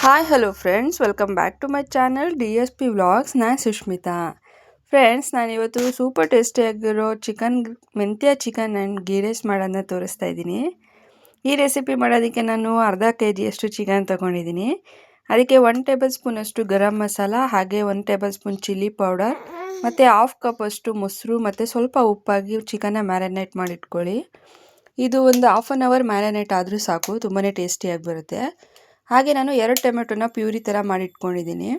Hi hello friends, welcome back to my channel DSP vlogs. ನಾನು Sushmita. Friends, ನಾನಿವತ್ತು super ಟೇಸ್ಟಿಯಾಗಿರೋ ಮೆಂತ್ಯ ಚಿಕನ್ ಆ್ಯಂಡ್ ಗೀ ರೈಸ್ ಮಾಡೋದನ್ನ ತೋರಿಸ್ತಾ ಇದ್ದೀನಿ. ಈ ರೆಸಿಪಿ ಮಾಡೋದಕ್ಕೆ ನಾನು ಅರ್ಧ kg ಚಿಕನ್ ತೊಗೊಂಡಿದ್ದೀನಿ. ಅದಕ್ಕೆ 1 ಟೇಬಲ್ ಸ್ಪೂನಷ್ಟು ಗರಂ ಮಸಾಲ, ಹಾಗೆ 1 ಟೇಬಲ್ ಸ್ಪೂನ್ ಚಿಲ್ಲಿ ಪೌಡರ್ ಮತ್ತು ಹಾಫ್ ಕಪ್ ಅಷ್ಟು ಮೊಸರು ಮತ್ತು ಸ್ವಲ್ಪ ಉಪ್ಪಾಗಿ ಚಿಕನ್ನ ಮ್ಯಾರಿನೇಟ್ ಮಾಡಿಟ್ಕೊಳ್ಳಿ. ಇದು ಒಂದು ಹಾಫ್ ಆನ್ ಅವರ್ ಮ್ಯಾರಿನೇಟ್ ಆದರೂ ಸಾಕು, ತುಂಬಾ ಟೇಸ್ಟಿಯಾಗಿ ಬರುತ್ತೆ. ಹಾಗೆ ನಾನು 2 ಟೊಮೆಟೊನ ಪ್ಯೂರಿ ಥರ ಮಾಡಿಟ್ಕೊಂಡಿದ್ದೀನಿ.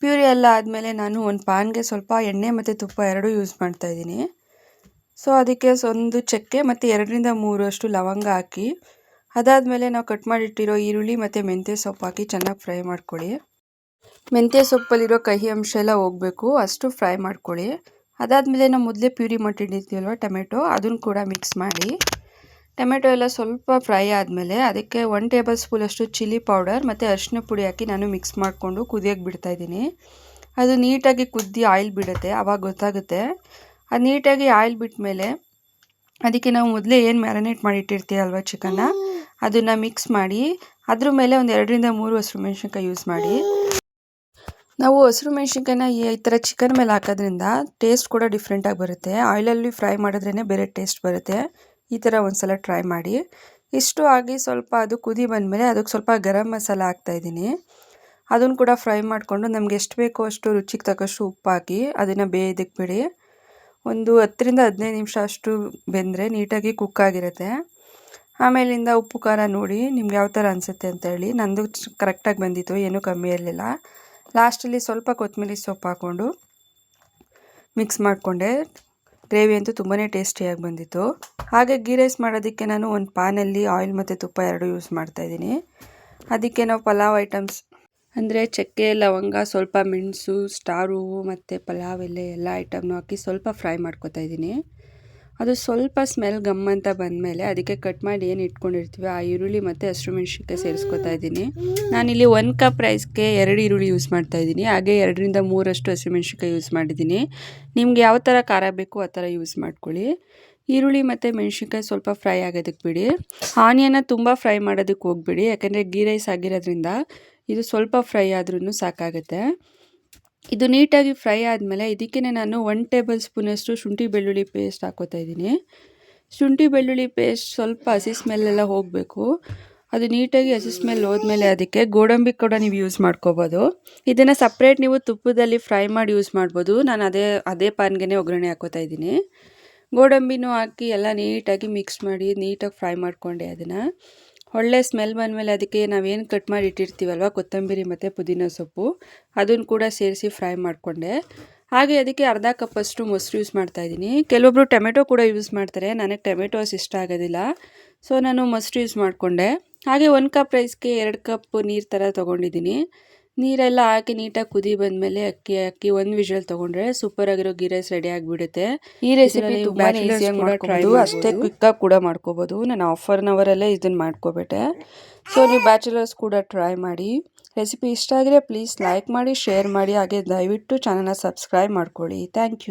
ಪ್ಯೂರಿ ಎಲ್ಲ ಆದಮೇಲೆ ನಾನು ಒಂದು ಪ್ಯಾನ್ಗೆ ಸ್ವಲ್ಪ ಎಣ್ಣೆ ಮತ್ತು ತುಪ್ಪ ಎರಡೂ ಯೂಸ್ ಮಾಡ್ತಾಯಿದ್ದೀನಿ. ಸೊ ಅದಕ್ಕೆ ಒಂದು ಚಕ್ಕೆ ಮತ್ತು 2ರಿಂದ 3 ಅಷ್ಟು ಲವಂಗ ಹಾಕಿ, ಅದಾದಮೇಲೆ ನಾವು ಕಟ್ ಮಾಡಿಟ್ಟಿರೋ ಈರುಳ್ಳಿ ಮತ್ತು ಮೆಂತ್ಯ ಸೊಪ್ಪು ಹಾಕಿ ಚೆನ್ನಾಗಿ ಫ್ರೈ ಮಾಡ್ಕೊಳ್ಳಿ. ಮೆಂತ್ಯ ಸೊಪ್ಪಲ್ಲಿರೋ ಕಹಿ ಅಂಶ ಎಲ್ಲ ಹೋಗಬೇಕು, ಅಷ್ಟು ಫ್ರೈ ಮಾಡ್ಕೊಳ್ಳಿ. ಅದಾದಮೇಲೆ ನಾವು ಮೊದಲೇ ಪ್ಯೂರಿ ಮಾಡಿಟ್ಟಿರ್ತೀವಲ್ವ ಟೊಮೆಟೊ, ಅದನ್ನು ಕೂಡ ಮಿಕ್ಸ್ ಮಾಡಿ. ಟೊಮೆಟೊ ಎಲ್ಲ ಸ್ವಲ್ಪ ಫ್ರೈ ಆದಮೇಲೆ ಅದಕ್ಕೆ 1 ಟೇಬಲ್ ಸ್ಪೂನಷ್ಟು ಚಿಲ್ಲಿ ಪೌಡರ್ ಮತ್ತು ಅರಿಶಿನ ಪುಡಿ ಹಾಕಿ ನಾನು ಮಿಕ್ಸ್ ಮಾಡಿಕೊಂಡು ಕುದಿಯೋಕ್ಕೆ ಬಿಡ್ತಾಯಿದ್ದೀನಿ. ಅದು ನೀಟಾಗಿ ಕುದ್ದು ಆಯಿಲ್ ಬಿಡುತ್ತೆ, ಆವಾಗ ಗೊತ್ತಾಗುತ್ತೆ. ಅದು ನೀಟಾಗಿ ಆಯಿಲ್ ಬಿಟ್ಟ ಮೇಲೆ ಅದಕ್ಕೆ ನಾವು ಮೊದಲೇ ಏನು ಮ್ಯಾರಿನೇಟ್ ಮಾಡಿಟ್ಟಿರ್ತೀವಲ್ವ ಚಿಕನ್ನ, ಅದನ್ನು ಮಿಕ್ಸ್ ಮಾಡಿ ಅದ್ರ ಮೇಲೆ ಒಂದು 2ರಿಂದ 3 ಹಸಿರು ಮೆಣಸಿನ್ಕಾಯಿ ಯೂಸ್ ಮಾಡಿ. ನಾವು ಹಸಿರು ಮೆಣಸಿನ್ಕಾಯಿನ ಈ ಥರ ಚಿಕನ್ ಮೇಲೆ ಹಾಕೋದ್ರಿಂದ ಟೇಸ್ಟ್ ಕೂಡ ಡಿಫ್ರೆಂಟಾಗಿ ಬರುತ್ತೆ. ಆಯಿಲಲ್ಲಿ ಫ್ರೈ ಮಾಡಿದ್ರೇ ಬೇರೆ ಟೇಸ್ಟ್ ಬರುತ್ತೆ. ಈ ಥರ ಒಂದು ಸಲ ಟ್ರೈ ಮಾಡಿ. ಇಷ್ಟು ಆಗಿ ಸ್ವಲ್ಪ ಅದು ಕುದಿ ಬಂದಮೇಲೆ ಅದಕ್ಕೆ ಸ್ವಲ್ಪ ಗರಂ ಮಸಾಲ ಹಾಕ್ತಾಯಿದ್ದೀನಿ. ಅದನ್ನು ಕೂಡ ಫ್ರೈ ಮಾಡಿಕೊಂಡು ನಮ್ಗೆ ಎಷ್ಟು ಬೇಕೋ ಅಷ್ಟು ರುಚಿಗೆ ತಕ್ಕಷ್ಟು ಉಪ್ಪು ಹಾಕಿ ಅದನ್ನು ಬೇಯೋದಕ್ಕೆ ಬಿಡಿ. ಒಂದು 10ರಿಂದ 15 ನಿಮಿಷ ಅಷ್ಟು ಬೆಂದರೆ ನೀಟಾಗಿ ಕುಕ್ ಆಗಿರುತ್ತೆ. ಆಮೇಲಿಂದ ಉಪ್ಪು ಖಾರ ನೋಡಿ ನಿಮ್ಗೆ ಯಾವ ಥರ ಅನಿಸುತ್ತೆ ಅಂತೇಳಿ. ನಂದು ಕರೆಕ್ಟಾಗಿ ಬಂದಿತ್ತು, ಏನೂ ಕಮ್ಮಿ ಇರಲಿಲ್ಲ. ಲಾಸ್ಟಲ್ಲಿ ಸ್ವಲ್ಪ ಕೊತ್ತಂಬರಿ ಸೊಪ್ಪು ಹಾಕ್ಕೊಂಡು ಮಿಕ್ಸ್ ಮಾಡಿಕೊಂಡೆ. ಗ್ರೇವಿ ಅಂತೂ ತುಂಬಾ ಟೇಸ್ಟಿಯಾಗಿ ಬಂದಿತ್ತು. ಹಾಗೆ ಗೀ ರೈಸ್ ಮಾಡೋದಕ್ಕೆ ನಾನು ಒಂದು ಪ್ಯಾನಲ್ಲಿ ಆಯಿಲ್ ಮತ್ತು ತುಪ್ಪ ಎರಡೂ ಯೂಸ್ ಮಾಡ್ತಾಯಿದ್ದೀನಿ. ಅದಕ್ಕೆ ನಾವು ಪಲಾವ್ ಐಟಮ್ಸ್ ಅಂದರೆ ಚಕ್ಕೆ, ಲವಂಗ, ಸ್ವಲ್ಪ ಮೆಣಸು, ಸ್ಟಾರ್ ಹೂವು ಮತ್ತು ಪಲಾವ್ ಎಲೆ ಎಲ್ಲ ಐಟಮ್ನು ಹಾಕಿ ಸ್ವಲ್ಪ ಫ್ರೈ ಮಾಡ್ಕೊತಾ ಇದ್ದೀನಿ. ಅದು ಸ್ವಲ್ಪ ಸ್ಮೆಲ್ ಗಮ್ ಅಂತ ಬಂದಮೇಲೆ ಅದಕ್ಕೆ ಕಟ್ ಮಾಡಿ ಏನು ಇಟ್ಕೊಂಡಿರ್ತೀವಿ ಆ ಈರುಳ್ಳಿ ಮತ್ತು ಹಸಿರು ಮೆಣಸಿನ್ಕಾಯಿ ಸೇರಿಸ್ಕೊತಾ ಇದ್ದೀನಿ. ನಾನಿಲ್ಲಿ 1 ಕಪ್ ರೈಸ್ಗೆ 2 ಈರುಳ್ಳಿ ಯೂಸ್ ಮಾಡ್ತಾಯಿದ್ದೀನಿ. ಹಾಗೆ 2ರಿಂದ 3 ಅಷ್ಟು ಹಸಿರು ಮೆಣಸಿನ್ಕಾಯಿ ಯೂಸ್ ಮಾಡಿದ್ದೀನಿ. ನಿಮ್ಗೆ ಯಾವ ಥರ ಖಾರ ಬೇಕು ಆ ಥರ ಯೂಸ್ ಮಾಡ್ಕೊಳ್ಳಿ. ಈರುಳ್ಳಿ ಮತ್ತು ಮೆಣಸಿನ್ಕಾಯಿ ಸ್ವಲ್ಪ ಫ್ರೈ ಆಗೋದಕ್ಕೆ ಬಿಡಿ. ಆನಿಯನ್ನ ತುಂಬ ಫ್ರೈ ಮಾಡೋದಕ್ಕೆ ಹೋಗ್ಬಿಡಿ, ಯಾಕೆಂದರೆ ಗೀ ರೈಸ್ ಆಗಿರೋದ್ರಿಂದ ಇದು ಸ್ವಲ್ಪ ಫ್ರೈ ಆದ್ರೂ ಸಾಕಾಗುತ್ತೆ. ಇದು ನೀಟಾಗಿ ಫ್ರೈ ಆದಮೇಲೆ ಇದಕ್ಕೆ ನಾನು 1 ಟೇಬಲ್ ಸ್ಪೂನಷ್ಟು ಶುಂಠಿ ಬೆಳ್ಳುಳ್ಳಿ ಪೇಸ್ಟ್ ಹಾಕೋತಾ ಇದ್ದೀನಿ. ಶುಂಠಿ ಬೆಳ್ಳುಳ್ಳಿ ಪೇಸ್ಟ್ ಸ್ವಲ್ಪ ಹಸಿ ಸ್ಮೆಲ್ಲೆಲ್ಲ ಹೋಗಬೇಕು. ಅದು ನೀಟಾಗಿ ಹಸಿ ಸ್ಮೆಲ್ ಹೋದ್ಮೇಲೆ ಅದಕ್ಕೆ ಗೋಡಂಬಿ ಕೂಡ ನೀವು ಯೂಸ್ ಮಾಡ್ಕೋಬೋದು. ಇದನ್ನು ಸಪ್ರೇಟ್ ನೀವು ತುಪ್ಪದಲ್ಲಿ ಫ್ರೈ ಮಾಡಿ ಯೂಸ್ ಮಾಡ್ಬೋದು. ನಾನು ಅದೇ ಪಾನ್ಗೆ ಒಗ್ಗರಣೆ ಹಾಕೋತಾ ಇದ್ದೀನಿ. ಗೋಡಂಬಿನೂ ಹಾಕಿ ಎಲ್ಲ ನೀಟಾಗಿ ಮಿಕ್ಸ್ ಮಾಡಿ ನೀಟಾಗಿ ಫ್ರೈ ಮಾಡಿಕೊಂಡೆ. ಅದನ್ನು ಒಳ್ಳೆ ಸ್ಮೆಲ್ ಬಂದಮೇಲೆ ಅದಕ್ಕೆ ನಾವೇನು ಕಟ್ ಮಾಡಿ ಇಟ್ಟಿರ್ತೀವಲ್ವ ಕೊತ್ತಂಬರಿ ಮತ್ತು ಪುದೀನ ಸೊಪ್ಪು, ಅದನ್ನು ಕೂಡ ಸೇರಿಸಿ ಫ್ರೈ ಮಾಡಿಕೊಂಡೆ. ಹಾಗೆ ಅದಕ್ಕೆ ಅರ್ಧ ಕಪ್ಪಷ್ಟು ಮೊಸರು ಯೂಸ್ ಮಾಡ್ತಾಯಿದ್ದೀನಿ. ಕೆಲವೊಬ್ಬರು ಟೊಮೆಟೊ ಕೂಡ ಯೂಸ್ ಮಾಡ್ತಾರೆ, ನನಗೆ ಟೊಮೆಟೋಸ್ ಇಷ್ಟ ಆಗೋದಿಲ್ಲ, ಸೊ ನಾನು ಮೊಸರು ಯೂಸ್ ಮಾಡಿಕೊಂಡೆ. ಹಾಗೆ 1 ಕಪ್ ರೈಸ್ಗೆ 2 ಕಪ್ ನೀರು ಥರ ತೊಗೊಂಡಿದ್ದೀನಿ. ನೀರೆಲ್ಲ ಹಾಕಿ ನೀಟಾಗಿ ಕುದಿ ಬಂದಮೇಲೆ ಅಕ್ಕಿ ಹಾಕಿ 1 ವಿಷಲ್ ತೊಗೊಂಡ್ರೆ ಸೂಪರಾಗಿರೋ ಗೀ ರೈಸ್ ರೆಡಿ ಆಗಿಬಿಡುತ್ತೆ. ಈ ರೆಸಿಪಿ ತುಂಬಾ ಈಸಿಯಾಗಿ ಮಾಡ್ಕೋಬೋದು, ಅಷ್ಟೇ ಕ್ವಿಕ್ಕಾಗಿ ಕೂಡ ಮಾಡ್ಕೋಬೋದು. ನಾನು ಹಾಫ್ ಆನ್ ಅವರಲ್ಲೇ ಇದನ್ನು ಮಾಡ್ಕೊಬಿಟ್ಟೆ. ಸೊ ನೀವು ಬ್ಯಾಚುಲರ್ಸ್ ಕೂಡ ಟ್ರೈ ಮಾಡಿ. ರೆಸಿಪಿ ಇಷ್ಟ ಆಗಿದ್ರೆ ಪ್ಲೀಸ್ ಲೈಕ್ ಮಾಡಿ, ಶೇರ್ ಮಾಡಿ, ಹಾಗೆ ದಯವಿಟ್ಟು ಚಾನಲ್ನ ಸಬ್ಸ್ಕ್ರೈಬ್ ಮಾಡ್ಕೊಳ್ಳಿ. Thank you.